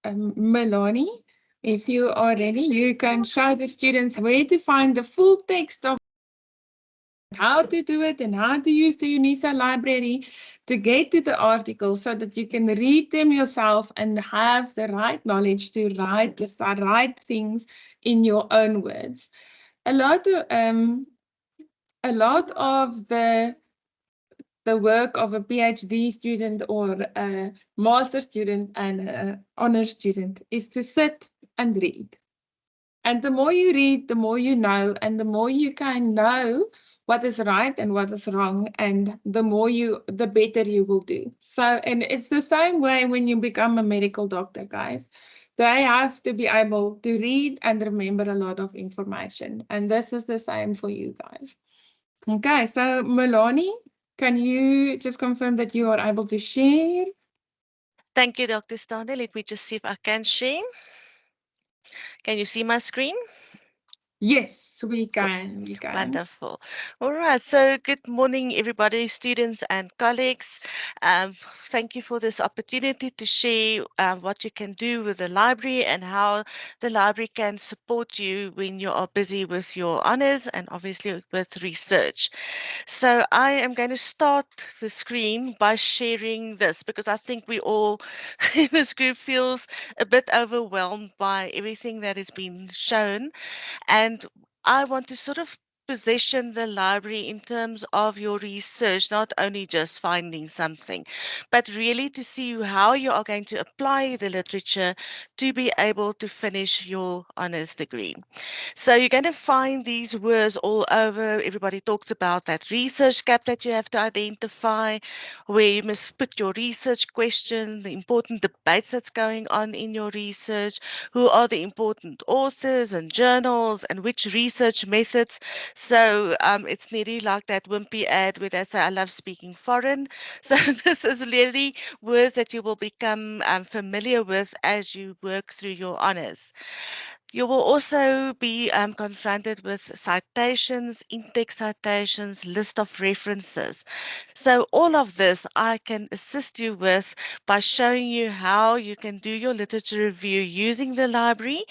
Melanie, if you are ready, you can show the students where to find the full text of how to do it and how to use the UNISA library to get to the articles so that you can read them yourself and have the right knowledge to write the right things in your own words. A lot of the work of a PhD student or a master student and an honor student is to sit and read. And the more you read, the more you know, and the more you can know what is right and what is wrong, and the better you will do. So, and it's the same way when you become a medical doctor, guys. They have to be able to read and remember a lot of information. And this is the same for you guys. Okay, so Melanie, can you just confirm that you are able to share? Thank you, Dr. Stande. Let me just see if I can share. Can you see my screen? Yes, we can. We can. Wonderful. All right. So, good morning, everybody, students and colleagues. Thank you for this opportunity to share what you can do with the library and how the library can support you when you are busy with your honors and obviously with research. So, I am going to start the screen by sharing this because I think we all in this group feels a bit overwhelmed by everything that has been shown, and I want to sort of position the library in terms of your research, not only just finding something, but really to see how you are going to apply the literature to be able to finish your honors degree. So you're going to find these words all over. Everybody talks about that research gap that you have to identify, where you must put your research question, the important debates that's going on in your research, who are the important authors and journals, and which research methods. So it's nearly like that wimpy ad where they say, I love speaking foreign. So this is really words that you will become familiar with as you work through your honors. You will also be confronted with citations, in-text citations, list of references. So all of this I can assist you with by showing you how you can do your literature review using the library,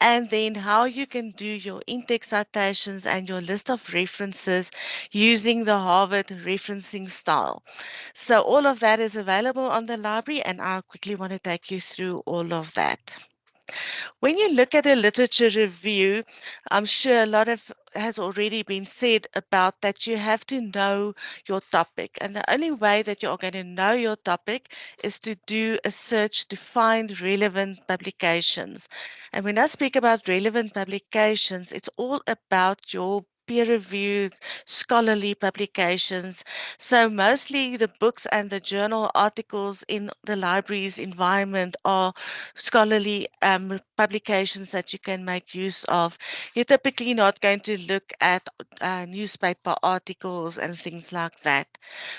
and then how you can do your in-text citations and your list of references using the Harvard referencing style. So all of that is available on the library, and I quickly want to take you through all of that. When you look at a literature review, I'm sure a lot of has already been said about that you have to know your topic. And the only way that you are going to know your topic is to do a search to find relevant publications. And when I speak about relevant publications, it's all about your peer-reviewed scholarly publications. So mostly the books and the journal articles in the library's environment are scholarly publications that you can make use of. You're typically not going to look at newspaper articles and things like that.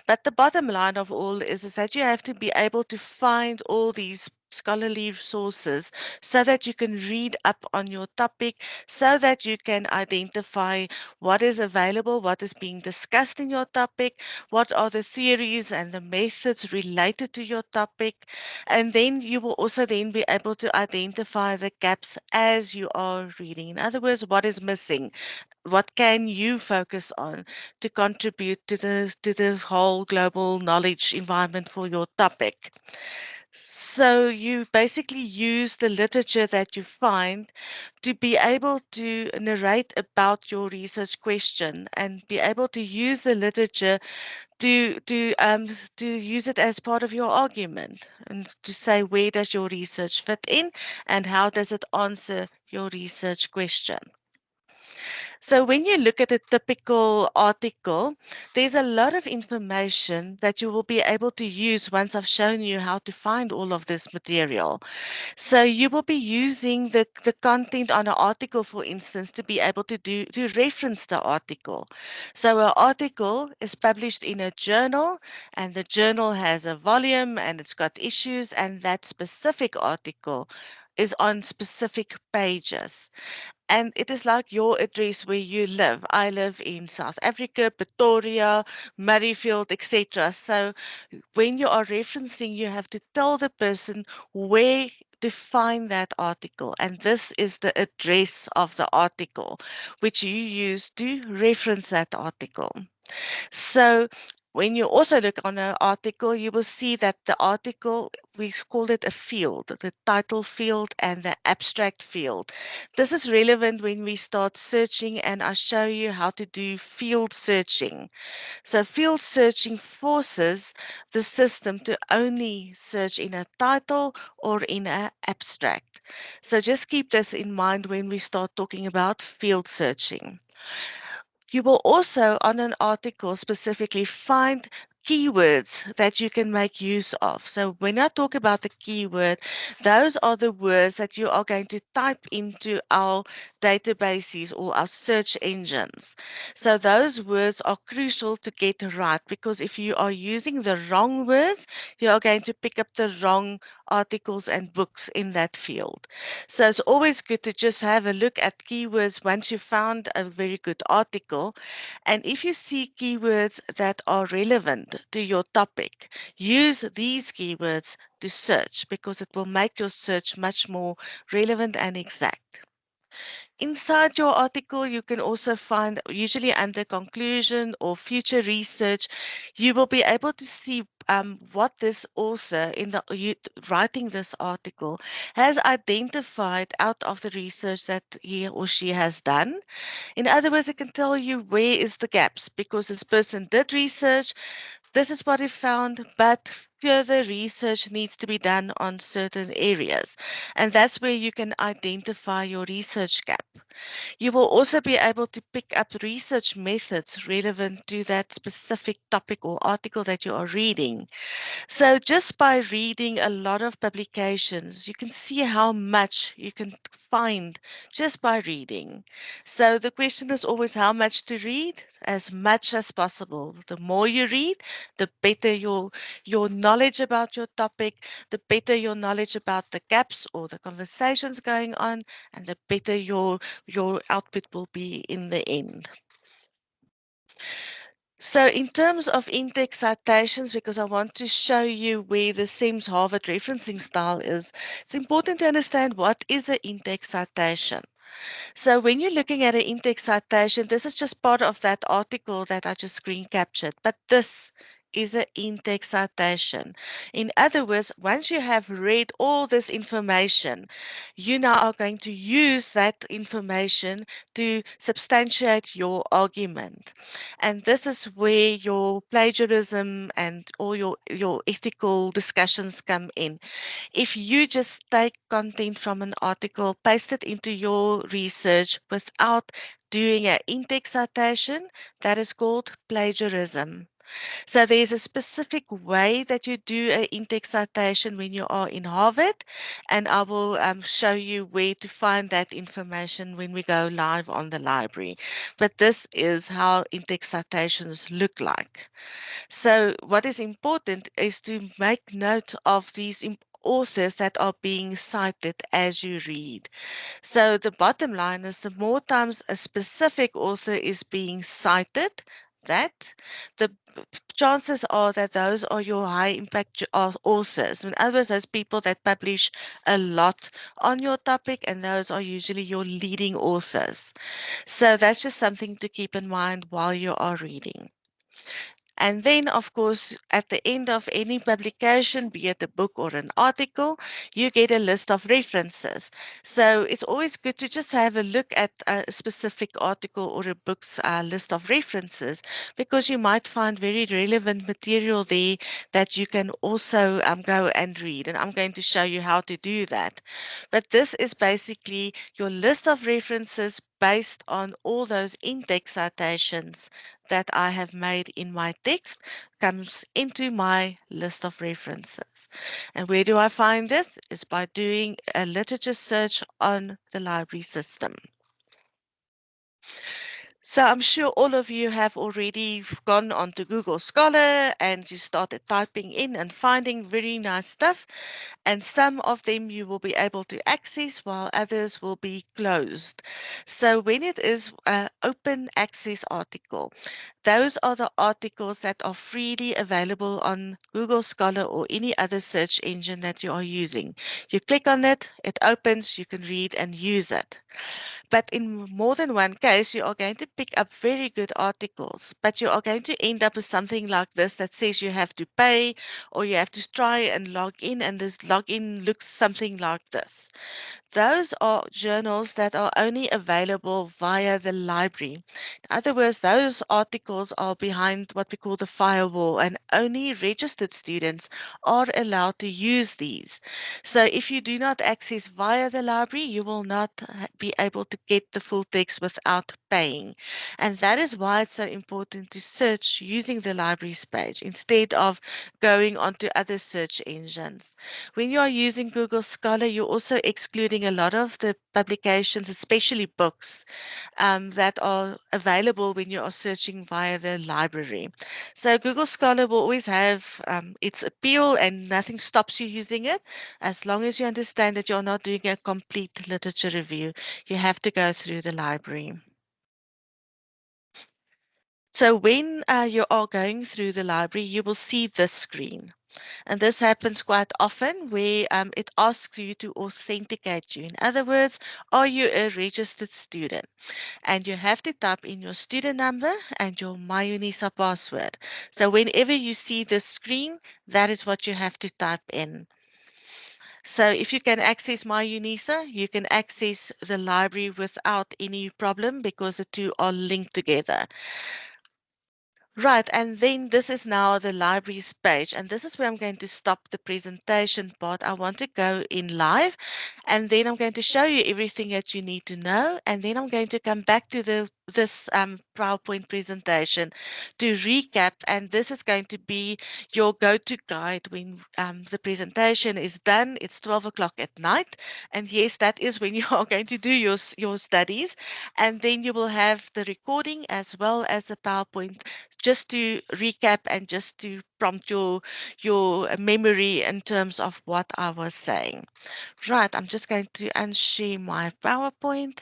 But the bottom line of all is that you have to be able to find all these scholarly sources so that you can read up on your topic, so that you can identify what is available, what is being discussed in your topic, what are the theories and the methods related to your topic, and then you will also then be able to identify the gaps as you are reading. In other words, what is missing? What can you focus on to contribute to the whole global knowledge environment for your topic? So you basically use the literature that you find to be able to narrate about your research question and be able to use the literature to use it as part of your argument and to say where does your research fit in and how does it answer your research question. So when you look at a typical article, there's a lot of information that you will be able to use once I've shown you how to find all of this material. So you will be using the content on an article, for instance, to be able to reference the article. So an article is published in a journal, and the journal has a volume and it's got issues, and that specific article is on specific pages. and it is like your address where you live. I live in South Africa, Pretoria, Murrayfield, etc. So when you are referencing, you have to tell the person where to find that article, and this is the address of the article which you use to reference that article. So when you also look on an article, you will see that the article, we call it a field, the title field and the abstract field. This is relevant when we start searching, and I'll show you how to do field searching. So field searching forces the system to only search in a title or in an abstract. So just keep this in mind when we start talking about field searching. You will also, on an article specifically, find keywords that you can make use of. So when I talk about the keyword, those are the words that you are going to type into our databases or our search engines. So those words are crucial to get right, because if you are using the wrong words, you are going to pick up the wrong articles and books in that field. So it's always good to just have a look at keywords once you found a very good article. And if you see keywords that are relevant to your topic, use these keywords to search, because it will make your search much more relevant and exact. Inside your article, you can also find, usually under conclusion or future research, you will be able to see what this author writing this article has identified out of the research that he or she has done. In other words, it can tell you where is the gaps, because this person did research, this is what he found, but further research needs to be done on certain areas. And that's where you can identify your research gap. You will also be able to pick up research methods relevant to that specific topic or article that you are reading. So just by reading a lot of publications, you can see how much you can find just by reading. So the question is always how much to read? As much as possible. The more you read, the better your knowledge about your topic, the better your knowledge about the gaps or the conversations going on, and the better your output will be in the end. So in terms of in-text citations, because I want to show you where the SEMS Harvard referencing style is, it's important to understand what is an in-text citation. So when you're looking at an in-text citation, this is just part of that article that I just screen captured, but this is an in-text citation. In other words, once you have read all this information, you now are going to use that information to substantiate your argument. And this is where your plagiarism and all your ethical discussions come in. If you just take content from an article, paste it into your research without doing an in-text citation, that is called plagiarism. So there's a specific way that you do an in-text citation when you are in Harvard, and I will show you where to find that information when we go live on the library. But this is how in-text citations look like. So what is important is to make note of these authors that are being cited as you read. So the bottom line is the more times a specific author is being cited, that the chances are that those are your high impact authors. In other words, those people that publish a lot on your topic, and those are usually your leading authors. So that's just something to keep in mind while you are reading. And then, of course, at the end of any publication, be it a book or an article, you get a list of references. So it's always good to just have a look at a specific article or a book's list of references, because you might find very relevant material there that you can also go and read. And I'm going to show you how to do that. But this is basically your list of references based on all those in-text citations that I have made in my text comes into my list of references. And where do I find this? Is by doing a literature search on the library system. So I'm sure all of you have already gone onto Google Scholar and you started typing in and finding very nice stuff. And some of them you will be able to access while others will be closed. So when it is an open access article, those are the articles that are freely available on Google Scholar or any other search engine that you are using. You click on it, it opens, you can read and use it. But in more than one case, you are going to pick up very good articles, but you are going to end up with something like this that says you have to pay or you have to try and log in, and this login looks something like this. Those are journals that are only available via the library. In other words, those articles are behind what we call the firewall, and only registered students are allowed to use these. So if you do not access via the library, you will not be able to get the full text without paying. And that is why it's so important to search using the libraries page instead of going onto other search engines. When you are using Google Scholar, you're also excluding a lot of the publications, especially books, that are available when you are searching via the library. So Google Scholar will always have its appeal and nothing stops you using it as long as you understand that you're not doing a complete literature review. You have to go through the library. So when you are going through the library, you will see this screen. And this happens quite often where it asks you to authenticate you. In other words, are you a registered student? And you have to type in your student number and your MyUnisa password. So whenever you see this screen, that is what you have to type in. So if you can access MyUnisa, you can access the library without any problem because the two are linked together. Right, and then this is now the libraries page, and this is where I'm going to stop the presentation part. I want to go in live, and then I'm going to show you everything that you need to know, and then I'm going to come back to this PowerPoint presentation to recap, and this is going to be your go-to guide when the presentation is done. It's 12 o'clock at night, and yes, that is when you are going to do your studies, and then you will have the recording as well as the PowerPoint just to recap and just to prompt your memory in terms of what I was saying. Right, I'm just going to unshare my PowerPoint.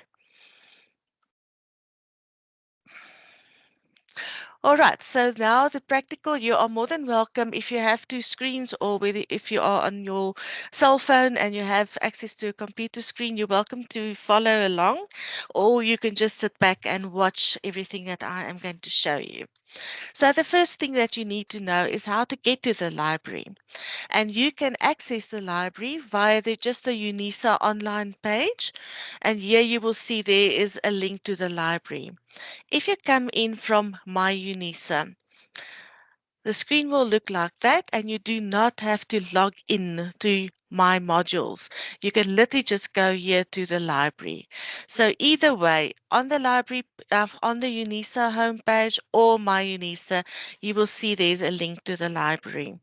All right, so now the practical, you are more than welcome if you have two screens or whether if you are on your cell phone and you have access to a computer screen, you're welcome to follow along, or you can just sit back and watch everything that I am going to show you. So the first thing that you need to know is how to get to the library. And you can access the library via just the UNISA online page. And here you will see there is a link to the library. If you come in from My UNISA, the screen will look like that, and you do not have to log in to My Modules. You can literally just go here to the library. So either way, on the library, on the UNISA homepage or My UNISA, you will see there's a link to the library.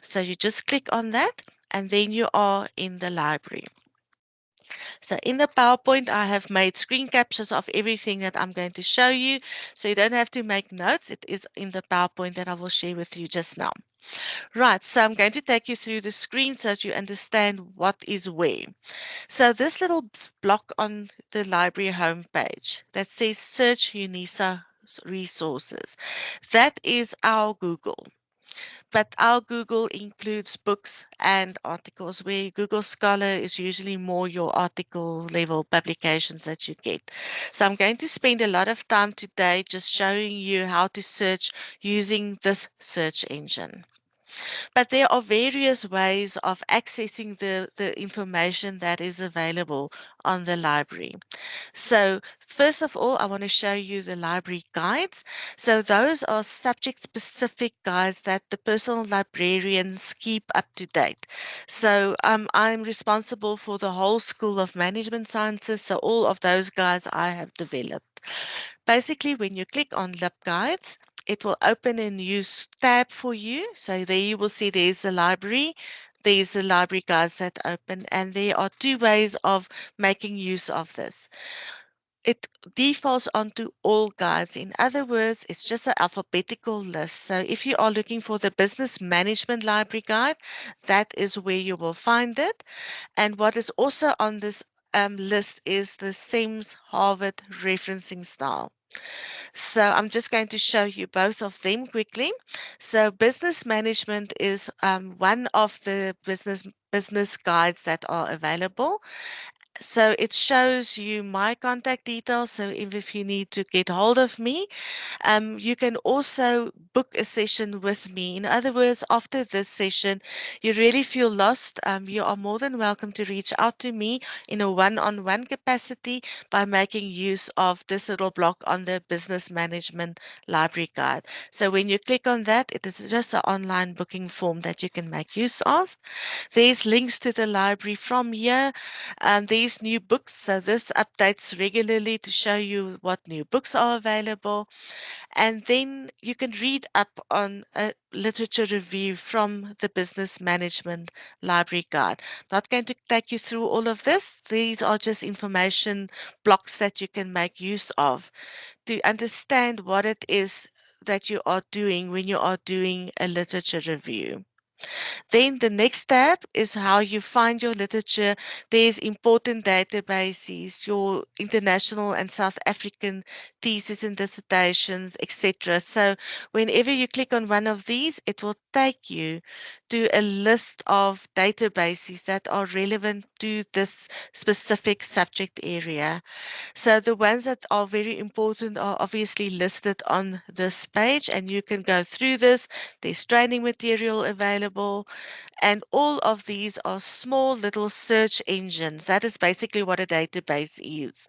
So you just click on that, and then you are in the library. So in the PowerPoint, I have made screen captures of everything that I'm going to show you. So you don't have to make notes. It is in the PowerPoint that I will share with you just now. Right, so I'm going to take you through the screen so that you understand what is where. So this little block on the library homepage that says Search UNISA Resources, that is our Google. But our Google includes books and articles, where Google Scholar is usually more your article level publications that you get. So I'm going to spend a lot of time today just showing you how to search using this search engine. But there are various ways of accessing the information that is available on the library. So first of all, I want to show you the library guides. So those are subject-specific guides that the personal librarians keep up to date. So I'm responsible for the whole School of Management Sciences, so all of those guides I have developed. Basically, when you click on Lib Guides, it will open a new tab for you. So there you will see there's the library. There's the library guides that open, and there are two ways of making use of this. it defaults onto all guides. In other words, it's just an alphabetical list. So if you are looking for the Business Management Library Guide, that is where you will find it. And what is also on this list is the Sims Harvard referencing style. So I'm just going to show you both of them quickly. So business management is one of the business guides that are available. So it shows you my contact details. So if you need to get hold of me, you can also book a session with me. In other words, after this session, you really feel lost, you are more than welcome to reach out to me in a one-on-one capacity by making use of this little block on the Business Management Library Guide. So when you click on that, it is just an online booking form that you can make use of. There's links to the library from here. There's new books. So this updates regularly to show you what new books are available. And then you can read up on a literature review from the Business Management Library Guide. Not going to take you through all of this. These are just information blocks that you can make use of to understand what it is that you are doing when you are doing a literature review. Then the next tab is how you find your literature. There's important databases, your international and South African theses and dissertations, etc. So whenever you click on one of these, it will take you to a list of databases that are relevant to this specific subject area. So the ones that are very important are obviously listed on this page, and you can go through this. There's training material available, and all of these are small little search engines. That is basically what a database is.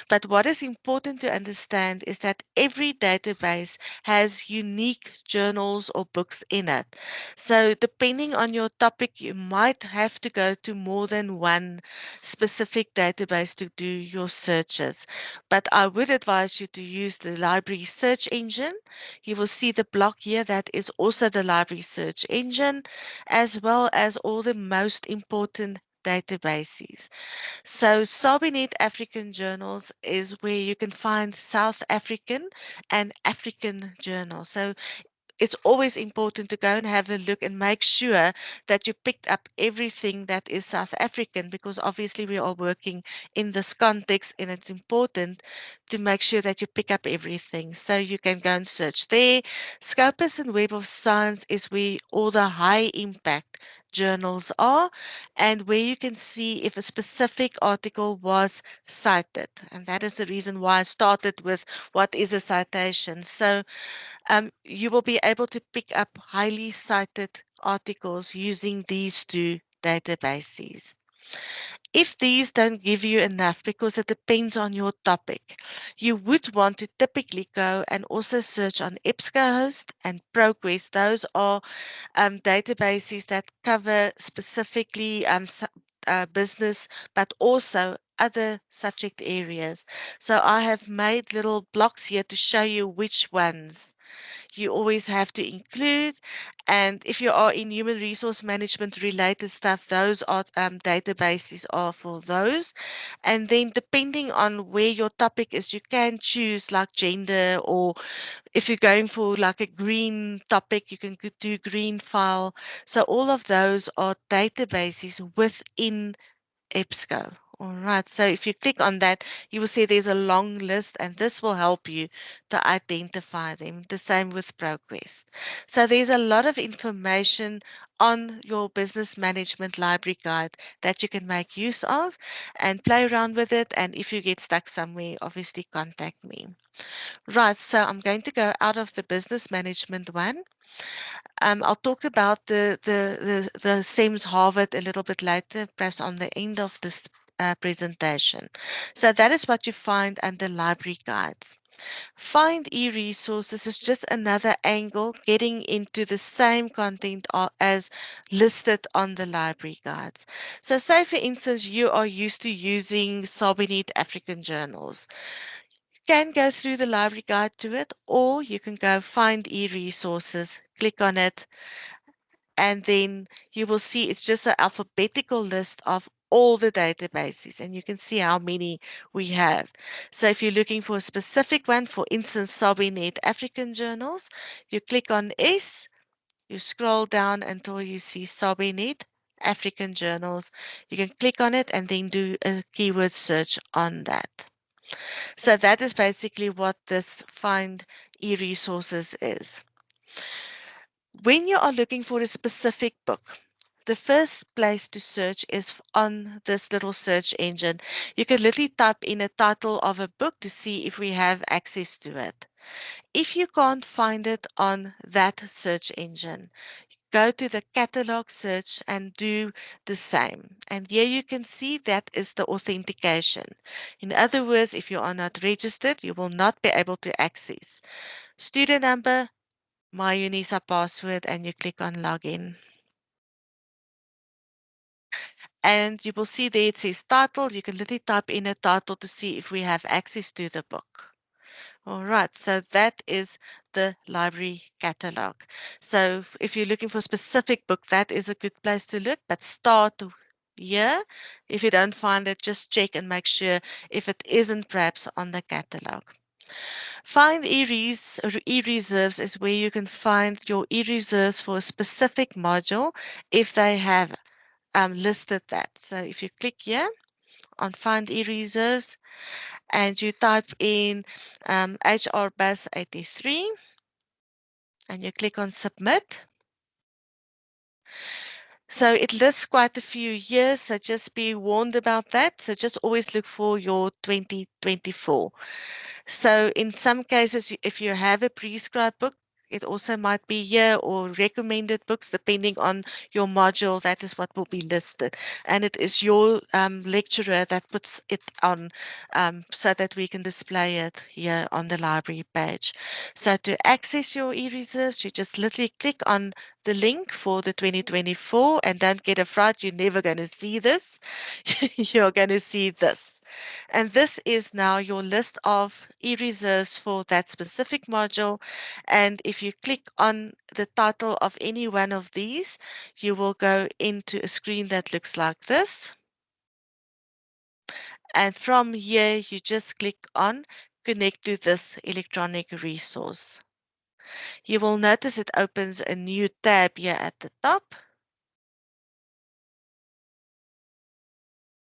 But what is important to understand is that every database has unique journals or books in it. So, depending on your topic, you might have to go to more than one specific database to do your searches. But I would advise you to use the library search engine. You will see the block here that is also the library search engine, as well as all the most important databases. So Sabinet African Journals is where you can find South African and African journals. So it's always important to go and have a look and make sure that you picked up everything that is South African, because obviously we are working in this context and it's important to make sure that you pick up everything. So you can go and search there. Scopus and Web of Science is where all the high impact journals are, and where you can see if a specific article was cited. And that is the reason why I started with what is a citation. So you will be able to pick up highly cited articles using these two databases. If these don't give you enough, because it depends on your topic, you would want to typically go and also search on EBSCOhost and ProQuest. Those are databases that cover specifically business, but also other subject areas. So I have made little blocks here to show you which ones you always have to include. And if you are in human resource management related stuff, those are databases are for those. And then depending on where your topic is, you can choose like gender, or if you're going for like a green topic, you can do green file. So all of those are databases within EBSCO. All right, so if you click on that, you will see there's a long list, and this will help you to identify them. The same with ProQuest. So there's a lot of information on your business management library guide that you can make use of and play around with it. And if you get stuck somewhere, obviously contact me. Right, so I'm going to go out of the business management one. I'll talk about the SEMS Harvard a little bit later, perhaps on the end of this presentation. So that is what you find under library guides. Find e-resources is just another angle getting into the same content as listed on the library guides. So say for instance, you are used to using Sabinet African journals. You can go through the library guide to it, or you can go find e-resources, click on it, and then you will see it's just an alphabetical list of all the databases, and you can see how many we have. So if you're looking for a specific one, for instance, SABINet African journals, you click on S, you scroll down until you see SABINet African journals. You can click on it and then do a keyword search on that. So that is basically what this Find e-resources is. When you are looking for a specific book, the first place to search is on this little search engine. You can literally type in a title of a book to see if we have access to it. If you can't find it on that search engine, go to the catalog search and do the same. And here you can see that is the authentication. In other words, if you are not registered, you will not be able to access. Student number, my UNISA password, and you click on login. And you will see there it says title. You can literally type in a title to see if we have access to the book. All right, so that is the library catalog. So if you're looking for a specific book, that is a good place to look, but start here. If you don't find it, just check and make sure if it isn't perhaps on the catalog. Find e-reserves is where you can find your e-reserves for a specific module if they have listed that. So if you click here on Find e-reserves, and you type in HR Bus 83 and you click on submit. So it lists quite a few years, so just be warned about that. So just always look for your 2024. So in some cases, if you have a prescribed book, it also might be here or recommended books depending on your module. That is what will be listed. And it is your lecturer that puts it on so that we can display it here on the library page. So to access your e-reserves, you just literally click on the link for the 2024 and don't get a fright. You're never going to see this. You're going to see this. And this is now your list of e-reserves for that specific module. And if you click on the title of any one of these, you will go into a screen that looks like this. And from here, you just click on Connect to this electronic resource. You will notice it opens a new tab here at the top.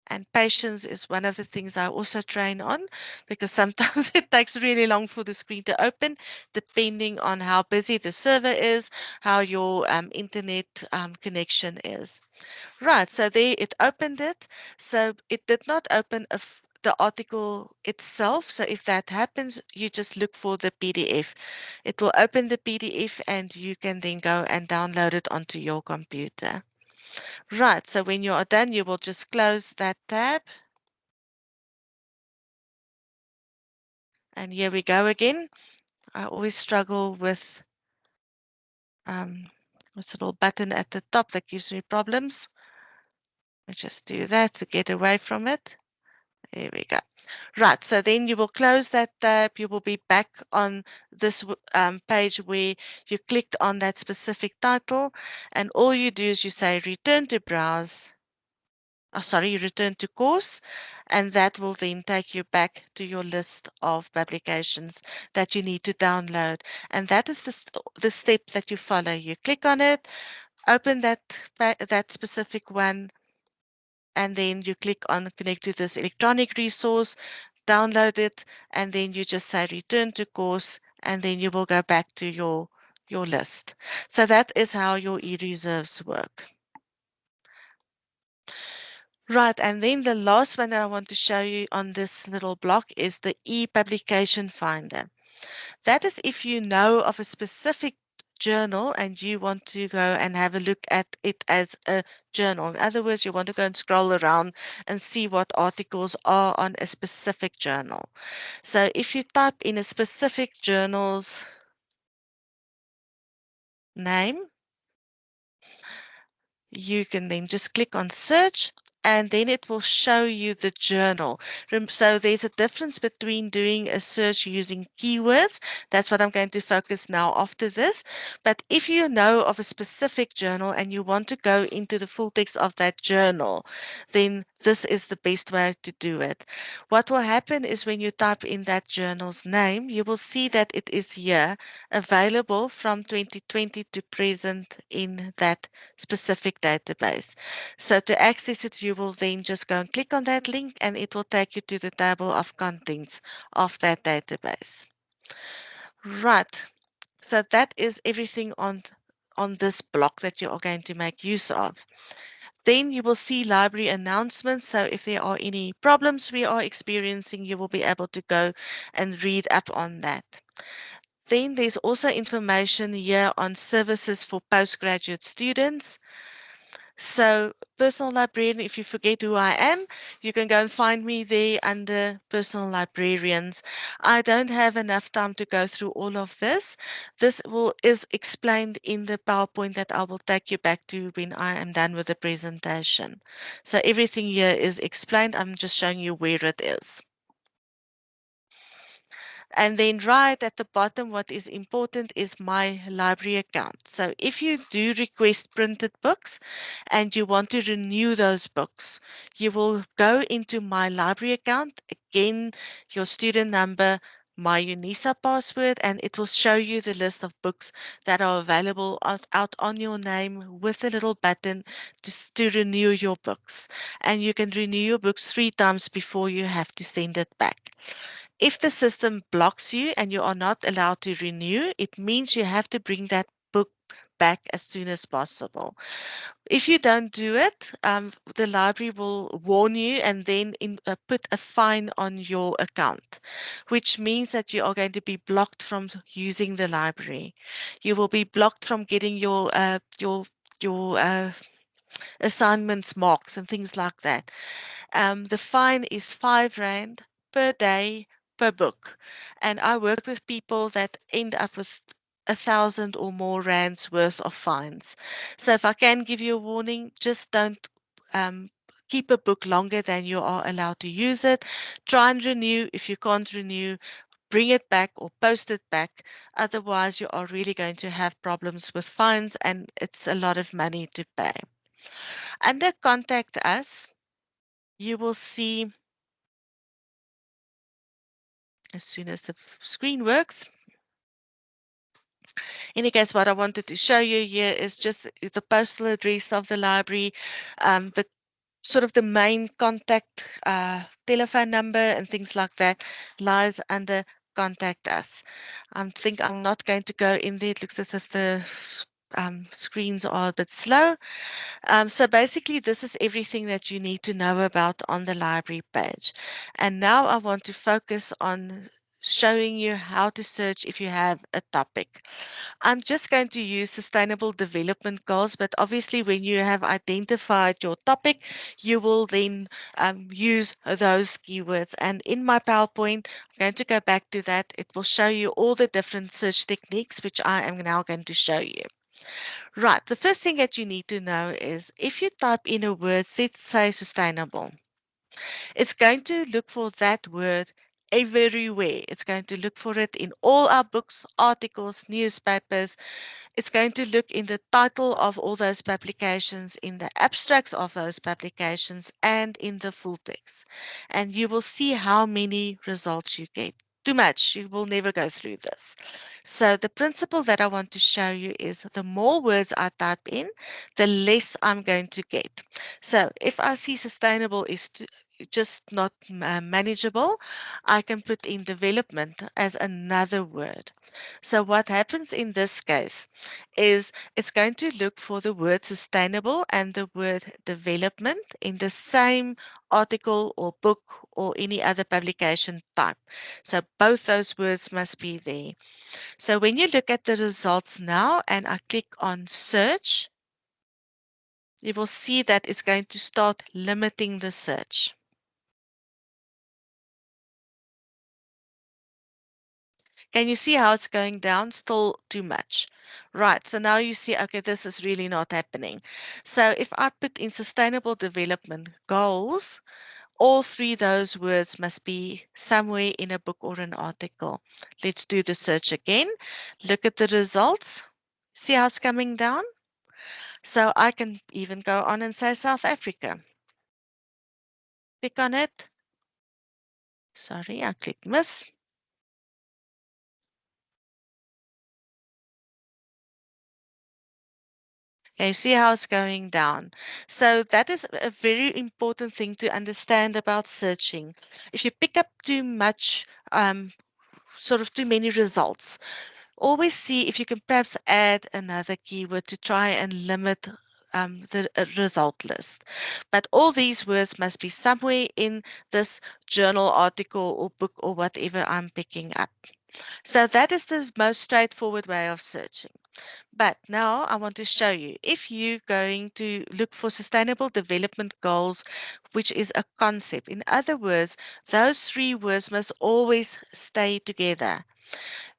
And patience is one of the things I also train on because sometimes it takes really long for the screen to open, depending on how busy the server is, how your internet connection is. Right, so there it opened it. So it did not open the article itself. So if that happens, you just look for the PDF. It will open the PDF and you can then go and download it onto your computer. Right, so when you are done, you will just close that tab. And here we go again. I always struggle with this little button at the top that gives me problems. Let's just do that to get away from it. There we go. Right, so then you will close that tab. You will be back on this page where you clicked on that specific title. And all you do is you say return to browse. Oh, sorry, return to course, and that will then take you back to your list of publications that you need to download. And that is the step that you follow. You click on it, open that specific one, and then you click on connect to this electronic resource, download it, and then you just say return to course, and then you will go back to your list. So that is how your e-reserves work. Right, and then the last one that I want to show you on this little block is the e-publication finder. That is if you know of a specific journal and you want to go and have a look at it as a journal. In other words, you want to go and scroll around and see what articles are on a specific journal. So if you type in a specific journal's name, you can then just click on search and then it will show you the journal. So there's a difference between doing a search using keywords. That's what I'm going to focus now after this. But if you know of a specific journal and you want to go into the full text of that journal, then this is the best way to do it. What will happen is when you type in that journal's name, you will see that it is here available from 2020 to present in that specific database. So to access it, you will then just go and click on that link and it will take you to the table of contents of that database. Right. So that is everything on this block that you are going to make use of. Then you will see library announcements. So if there are any problems we are experiencing, you will be able to go and read up on that. Then there's also information here on services for postgraduate students. So, personal librarian, if you forget who I am, you can go and find me there under personal librarians. I don't have enough time to go through all of this. Is explained in the PowerPoint that I will take you back to when I am done with the presentation. So everything here is explained. I'm just showing you where it is. And then right at the bottom, what is important is my library account. So if you do request printed books and you want to renew those books, you will go into my library account, again, your student number, my UNISA password, and it will show you the list of books that are available out on your name with a little button to renew your books. And you can renew your books 3 times before you have to send it back. If the system blocks you and you are not allowed to renew, it means you have to bring that book back as soon as possible. If you don't do it, the library will warn you and then put a fine on your account, which means that you are going to be blocked from using the library. You will be blocked from getting your assignments marks and things like that. The fine is R5 per day per book. And I work with people that end up with 1,000 or more rands worth of fines. So if I can give you a warning, just don't keep a book longer than you are allowed to use it. Try and renew. If you can't renew, bring it back or post it back. Otherwise, you are really going to have problems with fines and it's a lot of money to pay. Under Contact Us, you will see, as soon as the screen works. In any case, what I wanted to show you here is just the postal address of the library, the sort of the main contact telephone number and things like that lies under Contact Us. I think I'm not going to go in there. It looks as if the screens are a bit slow. So basically, this is everything that you need to know about on the library page. And now I want to focus on showing you how to search if you have a topic. I'm just going to use sustainable development goals, but obviously when you have identified your topic, you will then use those keywords. And in my PowerPoint, I'm going to go back to that. It will show you all the different search techniques, which I am now going to show you. Right, the first thing that you need to know is if you type in a word, let's say sustainable, it's going to look for that word everywhere. It's going to look for it in all our books, articles, newspapers. It's going to look in the title of all those publications, in the abstracts of those publications, and in the full text. And you will see how many results you get. Too much, you will never go through this. So the principle that I want to show you is the more words I type in, the less I'm going to get. So if I see sustainable is just not manageable, I can put in development as another word. So what happens in this case is it's going to look for the word sustainable and the word development in the same article or book or any other publication type. So both those words must be there. So when you look at the results now and I click on search, you will see that it's going to start limiting the search. Can you see how it's going down? Still too much. Right, so now you see, okay, this is really not happening. So if I put in sustainable development goals, all three those words must be somewhere in a book or an article. Let's do the search again. Look at the results. See how it's coming down? So I can even go on and say South Africa. Click on it. Sorry, I clicked miss. Okay, see how it's going down. So that is a very important thing to understand about searching. If you pick up too much, sort of too many results, always see if you can perhaps add another keyword to try and limit the result list. But all these words must be somewhere in this journal article or book or whatever I'm picking up. So that is the most straightforward way of searching. But now I want to show you, if you're going to look for sustainable development goals, which is a concept, in other words, those three words must always stay together.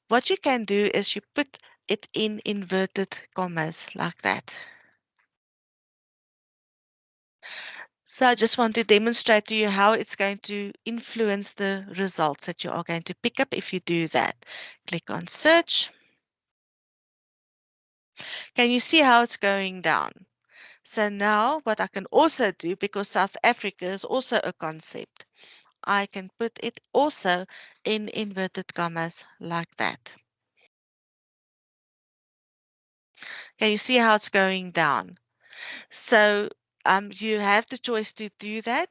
What you can do is you put it in inverted commas like that. So I just want to demonstrate to you how it's going to influence the results that you are going to pick up if you do that. Click on search. Can you see how it's going down? So now what I can also do, because South Africa is also a concept, I can put it also in inverted commas like that. Can you see how it's going down? So you have the choice to do that.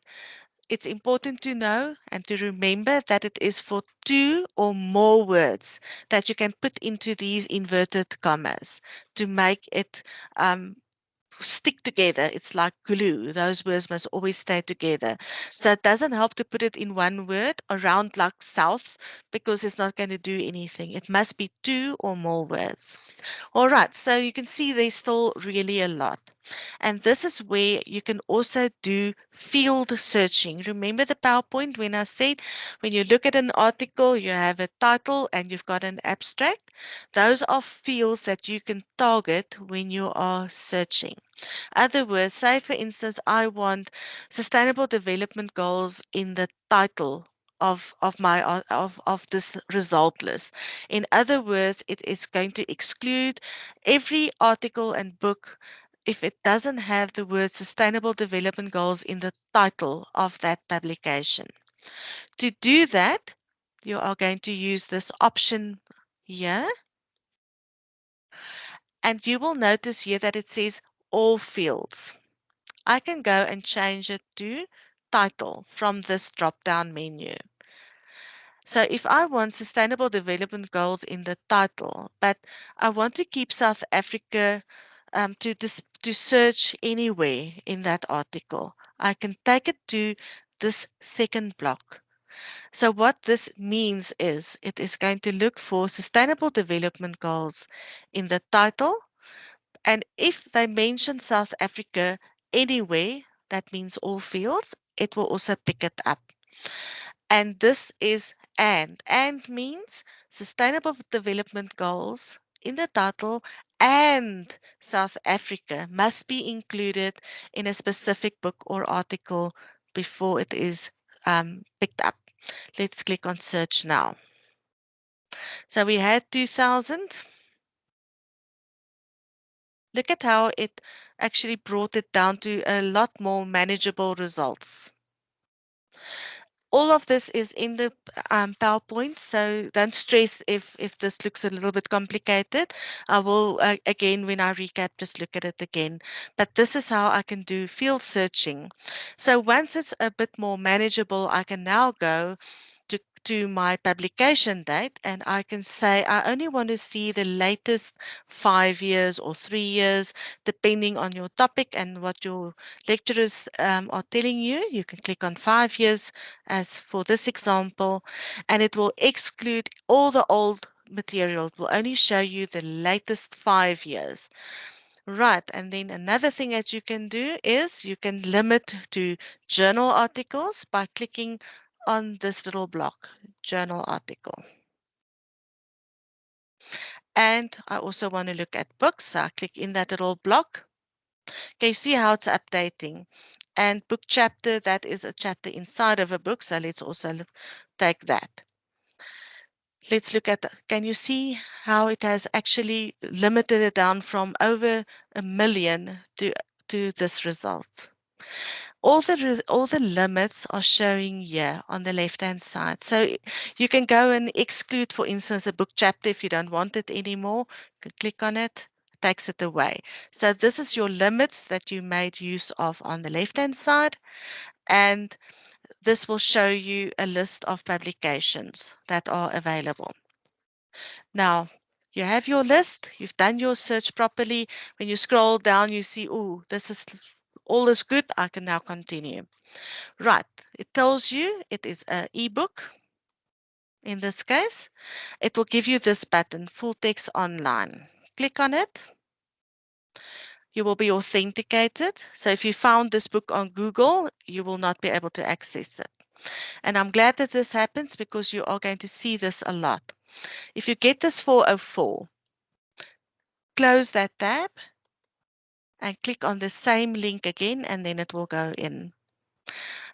It's important to know and to remember that it is for two or more words that you can put into these inverted commas to make it stick together. It's like glue. Those words must always stay together. So it doesn't help to put it in one word around like south because it's not going to do anything. It must be two or more words. All right, so you can see there's still really a lot. And this is where you can also do field searching. Remember the PowerPoint when I said when you look at an article, you have a title and you've got an abstract? Those are fields that you can target when you are searching. Other words, say for instance, I want sustainable development goals in the title of this result list. In other words, it is going to exclude every article and book if it doesn't have the word sustainable development goals in the title of that publication. To do that, you are going to use this option here, and you will notice here that it says all fields. I can go and change it to title from this drop-down menu. So if I want sustainable development goals in the title, but I want to keep South Africa to search anywhere in that article, I can take it to this second block. So what this means is it is going to look for sustainable development goals in the title, and if they mention South Africa anywhere, that means all fields, it will also pick it up. And this is and means sustainable development goals in the title and South Africa must be included in a specific book or article before it is picked up. Let's click on search now. So we had 2000. Look at how it actually brought it down to a lot more manageable results. All of this is in the PowerPoint, so don't stress if this looks a little bit complicated. I will, again, when I recap, just look at it again. But this is how I can do field searching. So once it's a bit more manageable, I can now go to my publication date, and I can say I only want to see the latest 5 years or 3 years, depending on your topic and what your lecturers are telling you. You can click on 5 years as for this example, and it will exclude all the old material. It will only show you the latest 5 years. Right, and then another thing that you can do is you can limit to journal articles by clicking on this little block, journal article. And I also want to look at books. So I click in that little block. Okay, you see how it's updating. And book chapter, that is a chapter inside of a book. So let's also take that. Let's look at, can you see how it has actually limited it down from over 1 million to this result? All the limits are showing here on the left-hand side. So you can go and exclude, for instance, a book chapter if you don't want it anymore. You can click on it, it takes it away. So this is your limits that you made use of on the left-hand side. And this will show you a list of publications that are available. Now, you have your list, you've done your search properly. When you scroll down, you see, oh, this is all is good. I can now continue. Right, it tells you it is an ebook. In this case, it will give you this button, full text online. Click on it. You will be authenticated. So if you found this book on Google, you will not be able to access it. And I'm glad that this happens because you are going to see this a lot. If you get this 404, close that tab and click on the same link again, and then it will go in.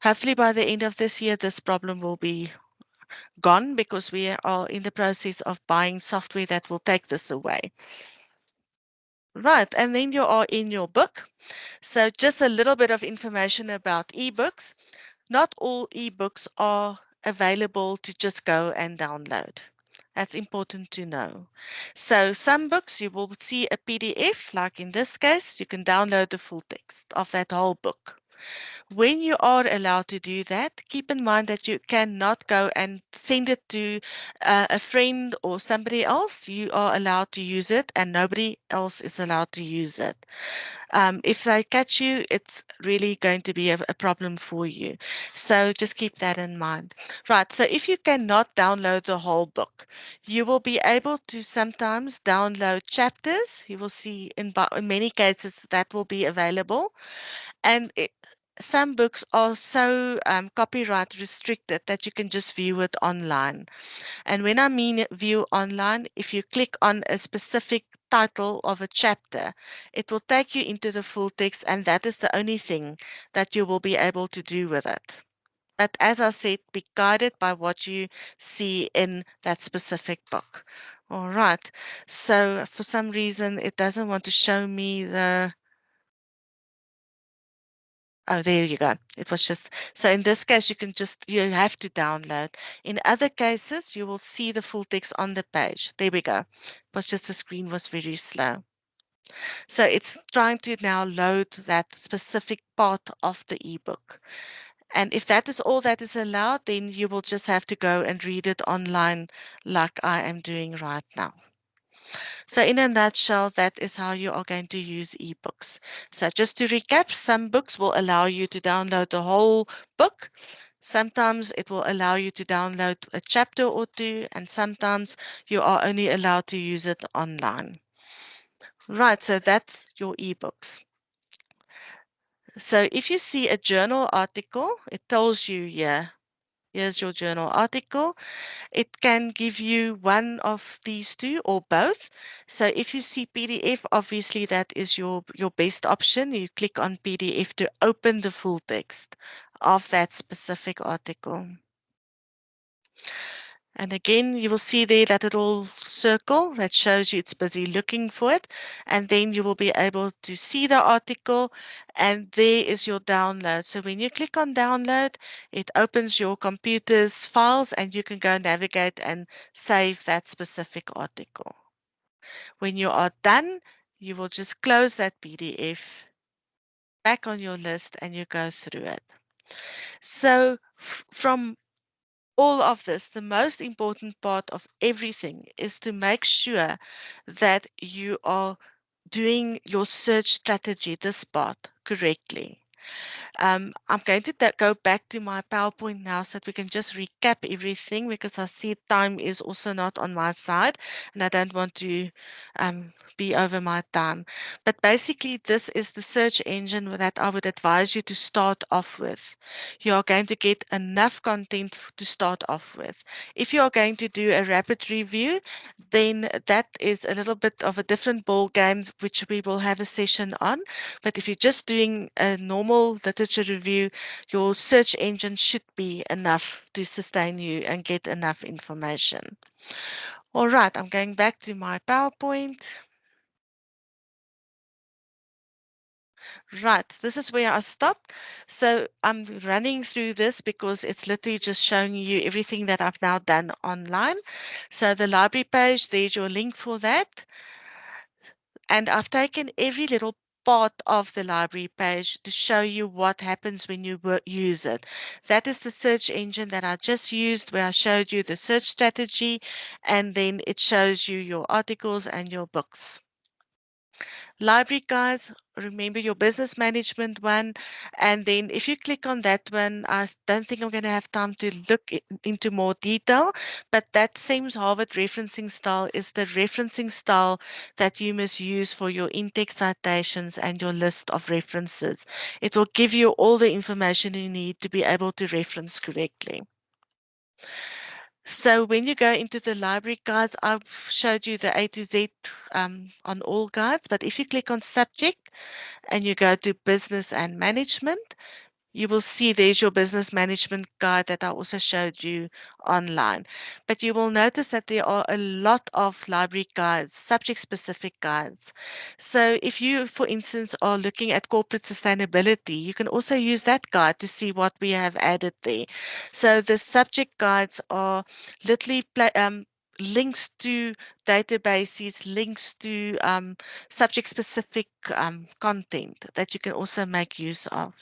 Hopefully by the end of this year, this problem will be gone because we are in the process of buying software that will take this away. Right, and then you are in your book. So just a little bit of information about ebooks. Not all ebooks are available to just go and download. That's important to know. So some books you will see a PDF, like in this case, you can download the full text of that whole book. When you are allowed to do that, keep in mind that you cannot go and send it to a friend or somebody else. You are allowed to use it and nobody else is allowed to use it. If they catch you, it's really going to be a problem for you. So just keep that in mind. Right, so if you cannot download the whole book, you will be able to sometimes download chapters. You will see in many cases that will be available. And some books are so copyright restricted that you can just view it online. And when I mean view online, if you click on a specific title of a chapter, it will take you into the full text, and that is the only thing that you will be able to do with it. But as I said, be guided by what you see in that specific book. All right. So for some reason, it doesn't want to show me the. Oh, there you go. It was just, so in this case, you have to download. In other cases, you will see the full text on the page. There we go. It was just the screen was very slow. So it's trying to now load that specific part of the ebook. And if that is all that is allowed, then you will just have to go and read it online like I am doing right now. So in a nutshell, that is how you are going to use ebooks. So just to recap, some books will allow you to download the whole book. Sometimes it will allow you to download a chapter or two, and sometimes you are only allowed to use it online. Right, so that's your ebooks. So if you see a journal article, it tells you here, here's your journal article. It can give you one of these two or both. So if you see PDF, obviously that is your best option. You click on PDF to open the full text of that specific article. And again, you will see there that little circle that shows you it's busy looking for it. And then you will be able to see the article and there is your download. So when you click on download, it opens your computer's files and you can go navigate and save that specific article. When you are done, you will just close that PDF back on your list and you go through it. So from all of this, the most important part of everything is to make sure that you are doing your search strategy, this part, correctly. I'm going to go back to my PowerPoint now so that we can just recap everything, because I see time is also not on my side and I don't want to be over my time. But basically, this is the search engine that I would advise you to start off with. You are going to get enough content to start off with. If you are going to do a rapid review, then that is a little bit of a different ball game, which we will have a session on. But if you're just doing a normal literature review, your search engine should be enough to sustain you and get enough information. All right, I'm going back to my PowerPoint. Right, this is where I stopped. So I'm running through this because it's literally just showing you everything that I've now done online. So the library page, there's your link for that. And I've taken every little part of the library page to show you what happens when you use it. That is the search engine that I just used, where I showed you the search strategy, and then it shows you your articles and your books. Library guides, remember your business management one. And then if you click on that one, I don't think I'm going to have time to look into more detail, but that same Harvard referencing style is the referencing style that you must use for your in-text citations and your list of references. It will give you all the information you need to be able to reference correctly. So when you go into the library guides, I've showed you the A to Z on all guides, but if you click on subject and you go to business and management, you will see there's your business management guide that I also showed you online. But you will notice that there are a lot of library guides, subject specific guides. So if you, for instance, are looking at corporate sustainability, you can also use that guide to see what we have added there. So the subject guides are literally links to databases, links to subject specific content that you can also make use of.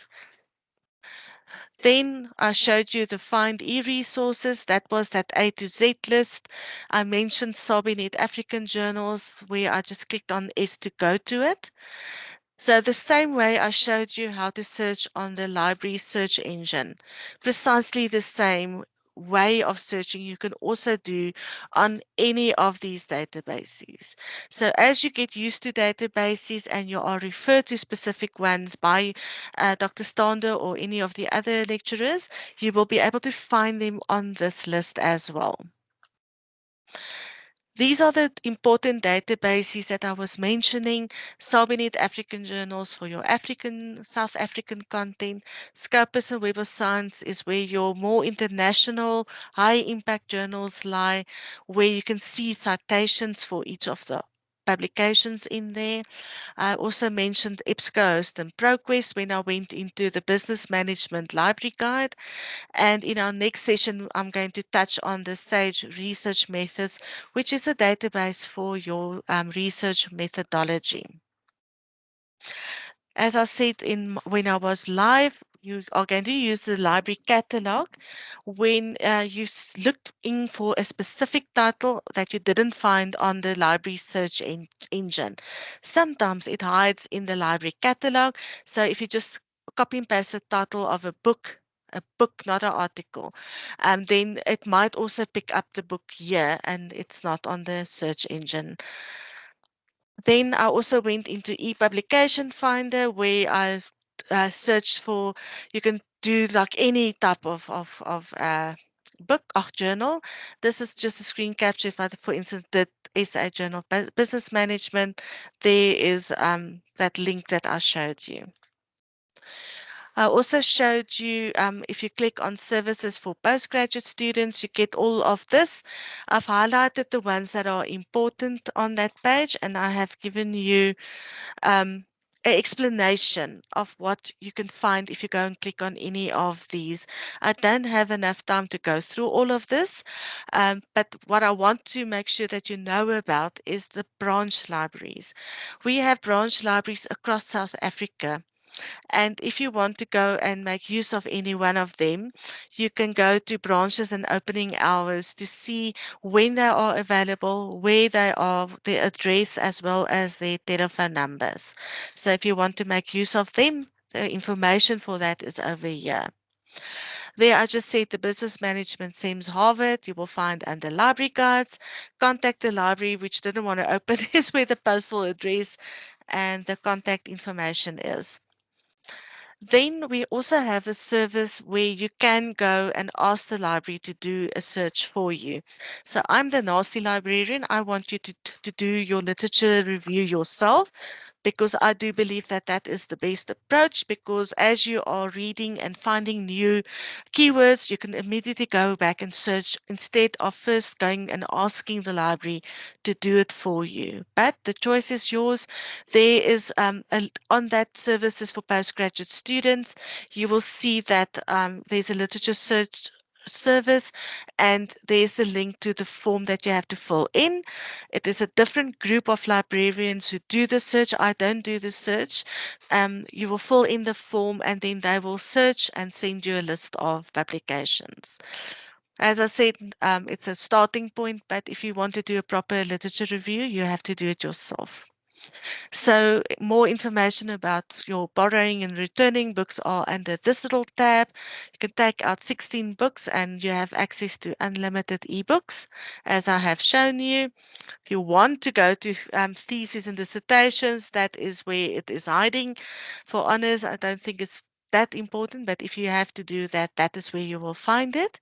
Then I showed you the Find e-resources. That was that A to Z list. I mentioned Sabinet African journals, where I just clicked on S to go to it. So the same way I showed you how to search on the library search engine, precisely the same way of searching you can also do on any of these databases. So as you get used to databases and you are referred to specific ones by Dr. Stander or any of the other lecturers, you will be able to find them on this list as well. These are the important databases that I was mentioning. Sabinet African Journals for your South African content. Scopus and Web of Science is where your more international, high impact journals lie, where you can see citations for each of the publications in there. I also mentioned EBSCO and ProQuest when I went into the Business Management Library Guide. And in our next session, I'm going to touch on the SAGE research methods, which is a database for your research methodology. As I said when I was live, you are going to use the library catalog when you looked in for a specific title that you didn't find on the library search engine. Sometimes it hides in the library catalog. So if you just copy and paste the title of a book, not an article, then it might also pick up the book here and it's not on the search engine. Then I also went into e-publication finder where I searched for, you can do like any type of book or journal. This is just a screen capture. If I, for instance, did SA Journal Business Management, there is that link that I showed you. I also showed you, if you click on services for postgraduate students, you get all of this. I've highlighted the ones that are important on that page, and I have given you an explanation of what you can find if you go and click on any of these. I don't have enough time to go through all of this, but what I want to make sure that you know about is the branch libraries. We have branch libraries across South Africa. And if you want to go and make use of any one of them, you can go to branches and opening hours to see when they are available, where they are, their address, as well as their telephone numbers. So if you want to make use of them, The information for that is over here. There, I just said the business management Sims Harvard. You will find under library guides. Contact the library, which didn't want to open, is where the postal address and the contact information is. Then we also have a service where you can go and ask the library to do a search for you. So I'm the nasty librarian. I want you to do your literature review yourself, because I do believe that that is the best approach, because as you are reading and finding new keywords, you can immediately go back and search instead of first going and asking the library to do it for you. But the choice is yours. There is on that services for postgraduate students, you will see that there's a literature search service, and there's the link to the form that you have to fill in. It is a different group of librarians who do the search. I don't do the search. You will fill in the form, and then they will search and send you a list of publications. As I said, it's a starting point, but if you want to do a proper literature review, you have to do it yourself. So more information about your borrowing and returning books are under this little tab. You can take out 16 books and you have access to unlimited ebooks, as I have shown you. If you want to go to theses and dissertations, that is where it is hiding. For honors, I don't think it's that important, but if you have to do that, that is where you will find it.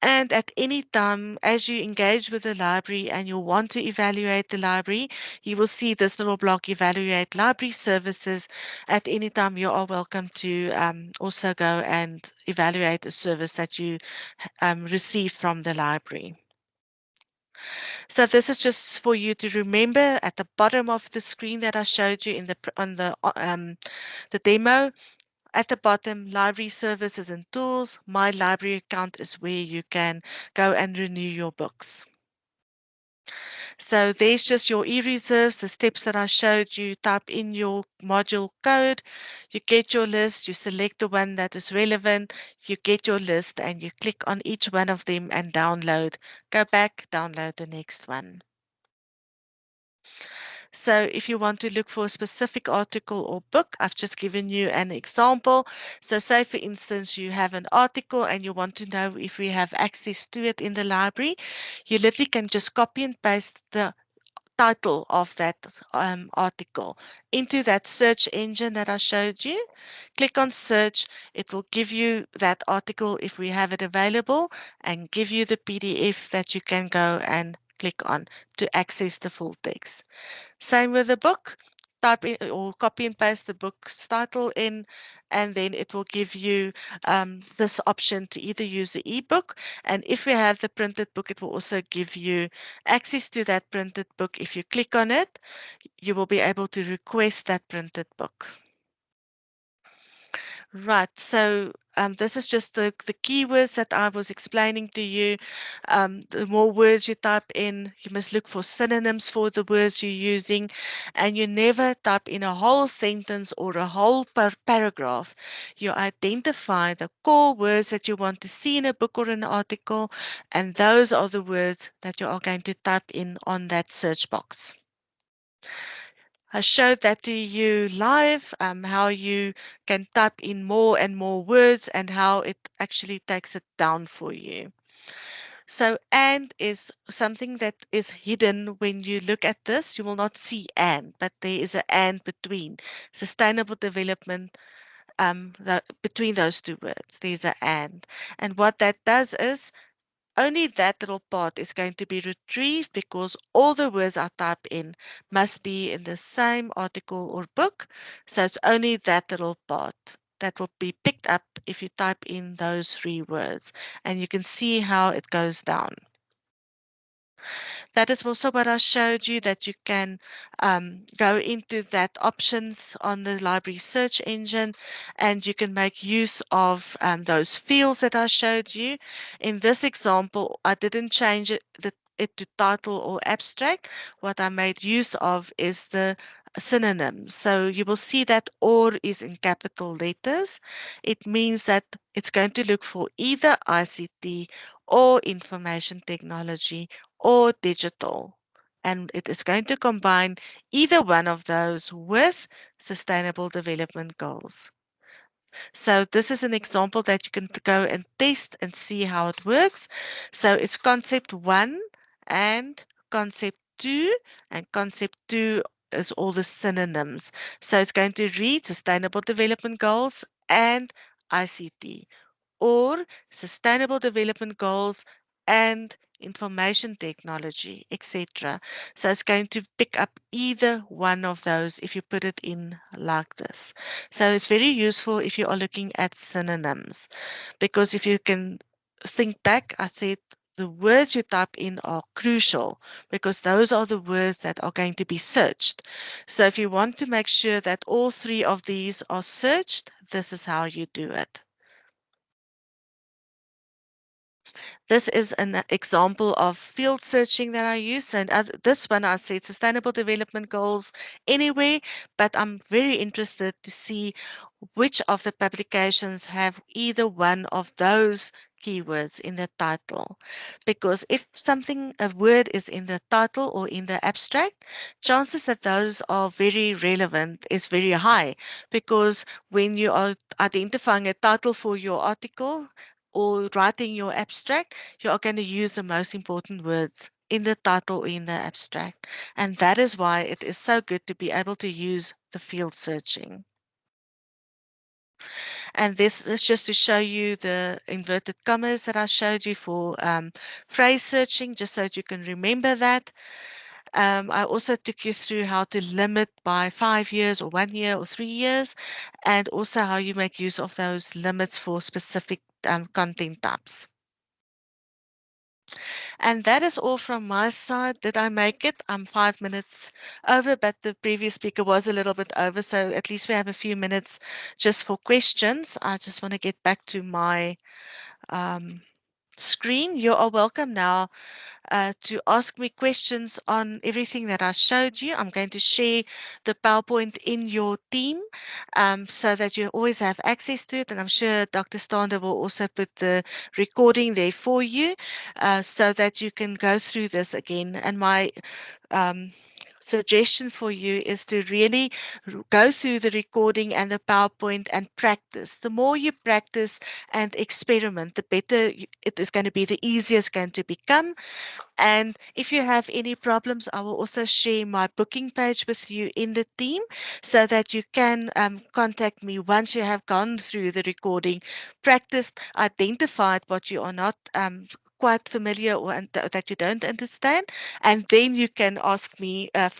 And at any time, as you engage with the library and you want to evaluate the library, you will see this little block, Evaluate Library Services. At any time, you are welcome to also go and evaluate a service that you receive from the library. So this is just for you to remember at the bottom of the screen that I showed you in the demo. At the bottom, library services and tools. My library account is where you can go and renew your books. So there's just your e-reserves, the steps that I showed you. Type in your module code, you get your list, you select the one that is relevant, you get your list, and you click on each one of them and download. Go back, download the next one. So if you want to look for a specific article or book, I've just given you an example. So say, for instance, you have an article and you want to know if we have access to it in the library. You literally can just copy and paste the title of that article into that search engine that I showed you. Click on search. It will give you that article if we have it available, and give you the PDF that you can go and click on to access the full text. Same with the book. Type in or copy and paste the book's title in, and then it will give you this option to either use the ebook, and if you have the printed book, it will also give you access to that printed book. If you click on it, you will be able to request that printed book. Right, so this is just the keywords that I was explaining to you. The more words you type in, you must look for synonyms for the words you're using, and you never type in a whole sentence or a whole paragraph. You identify the core words that you want to see in a book or an article, and those are the words that you are going to type in on that search box. I showed that to you live, how you can type in more and more words and how it actually takes it down for you. So and is something that is hidden when you look at this. You will not see and, but there is an and between. Sustainable development, between those two words, there's an and. And what that does is only that little part is going to be retrieved, because all the words I type in must be in the same article or book. So it's only that little part that will be picked up if you type in those 3 words. And you can see how it goes down. That is also what I showed you, that you can go into that options on the library search engine, and you can make use of those fields that I showed you. In this example, I didn't change it to title or abstract. What I made use of is the synonym. So you will see that or is in capital letters. It means that it's going to look for either ICT or information technology or digital. And it is going to combine either one of those with sustainable development goals. So this is an example that you can go and test and see how it works. So it's concept 1 and concept 2, and concept 2 is all the synonyms. So it's going to read Sustainable Development Goals and ICT, or Sustainable Development Goals and information technology, etc. So it's going to pick up either one of those if you put it in like this. So it's very useful if you are looking at synonyms, because if you can think back, I said the words you type in are crucial because those are the words that are going to be searched. So if you want to make sure that all three of these are searched, this is how you do it. This is an example of field searching that I use. And this one, I said sustainable development goals anyway, but I'm very interested to see which of the publications have either one of those keywords in the title. Because if something, a word is in the title or in the abstract, chances that those are very relevant is very high. Because when you are identifying a title for your article, or writing your abstract, you are going to use the most important words in the title or in the abstract. And that is why it is so good to be able to use the field searching. And this is just to show you the inverted commas that I showed you for phrase searching, just so that you can remember that. I also took you through how to limit by 5 years or 1 year or 3 years, and also how you make use of those limits for specific content types. And that is all from my side. Did I make it? I'm 5 minutes over, but the previous speaker was a little bit over, so at least we have a few minutes just for questions. I just want to get back to my um, screen. You are welcome now to ask me questions on everything that I showed you. I'm going to share the PowerPoint in your team so that you always have access to it. And I'm sure Dr. Stander will also put the recording there for you so that you can go through this again. And my um, suggestion for you is to really go through the recording and the PowerPoint and practice. The more you practice and experiment, the better it is going to be, the easier it's going to become. And if you have any problems, I will also share my booking page with you in the team so that you can contact me once you have gone through the recording, practiced, identified what you are not quite familiar or that you don't understand, and then you can ask me a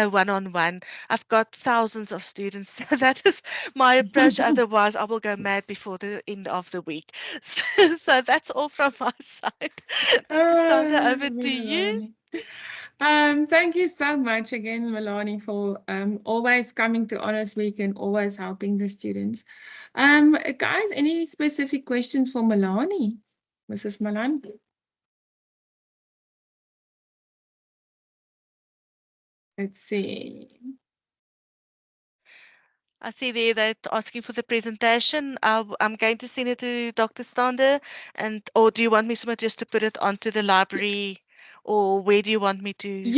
one-on-one. I've got thousands of students, so that is my approach. Otherwise, I will go mad before the end of the week. So that's all from my side. Dr. Stander, over to you. Milani. Thank you so much again, Milani, for always coming to Honors Week and always helping the students. Guys, any specific questions for Milani? Mrs. Milani? Let's see. I see there that asking for the presentation. I'm going to send it to Dr. Stander, and or do you want me just to put it onto the library, or where do you want me to?